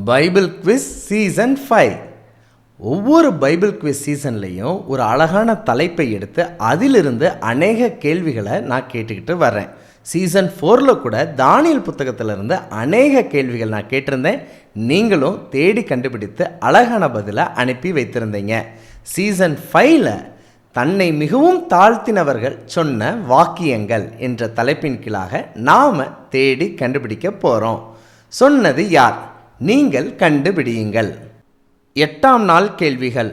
Bible quiz season 5. ஒவ்வொரு Bible quiz சீசன்லேயும் ஒரு அழகான தலைப்பை எடுத்து அதிலிருந்து அநேக கேள்விகளை நான் கேட்டுக்கிட்டு வர்றேன். சீசன் 4 கூட தானியேல் புத்தகத்திலிருந்து அநேக கேள்விகள் நான் கேட்டிருந்தேன். நீங்களும் தேடி கண்டுபிடித்து அழகான பதிலை அனுப்பி வைத்திருந்தீங்க. சீசன் 5ல் தன்னை மிகவும் தாழ்த்தினவர்கள் சொன்ன வாக்கியங்கள் என்ற தலைப்பின் கீழாக நாம் தேடி கண்டுபிடிக்க போகிறோம். சொன்னது யார்? நீங்கள் கண்டுபிடியுங்கள். 8ஆம் நாள் கேள்விகள்.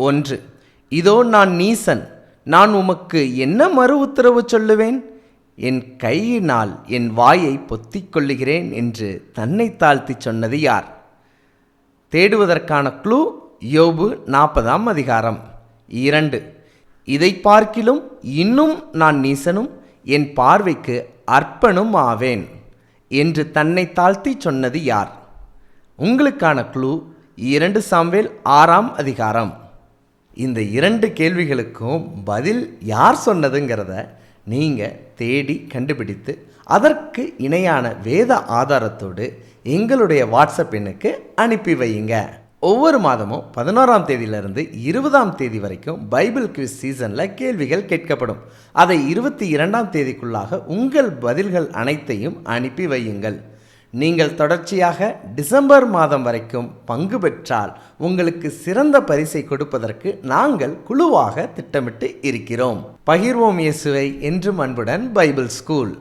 1. இதோ நான் நீசன், நான் உமக்கு என்ன மறு உத்தரவு சொல்லுவேன்? என் கையினால் என் வாயை பொத்திக் கொள்ளுகிறேன் என்று தன்னை தாழ்த்தி சொன்னது யார்? தேடுவதற்கான க்ளூ யோபு 40ஆம் அதிகாரம். 2. இதை பார்க்கிலும் இன்னும் நான் நீசனும் என் பார்வைக்கு அற்பனும் ஆவேன் என்று தன்னை தாழ்த்தி சொன்னது யார்? உங்களுக்கான க்ளூ 2 சாமுவேல் 6ஆம் அதிகாரம். இந்த 2 கேள்விகளுக்கும் பதில் யார் சொன்னதுங்கிறத நீங்கள் தேடி கண்டுபிடித்து அதற்கு இணையான வேத ஆதாரத்தோடு எங்களுடைய வாட்ஸ்அப் எண்ணுக்கு அனுப்பி வையுங்க. ஒவ்வொரு மாதமும் 11ஆம் தேதியிலிருந்து 20ஆம் தேதி வரைக்கும் பைபிள் குவிஸ் சீசனில் கேள்விகள் கேட்கப்படும். அதை 22ஆம் தேதிக்குள்ளாக உங்கள் பதில்கள் அனைத்தையும் அனுப்பி வையுங்கள். நீங்கள் தொடர்ச்சியாக டிசம்பர் மாதம் வரைக்கும் பங்கு பெற்றால் உங்களுக்கு சிறந்த பரிசை கொடுப்பதற்கு நாங்கள் குழுவாக திட்டமிட்டு இருக்கிறோம். பகிர்வோம் இயேசுவை என்றும் அன்புடன் பைபிள் ஸ்கூல்.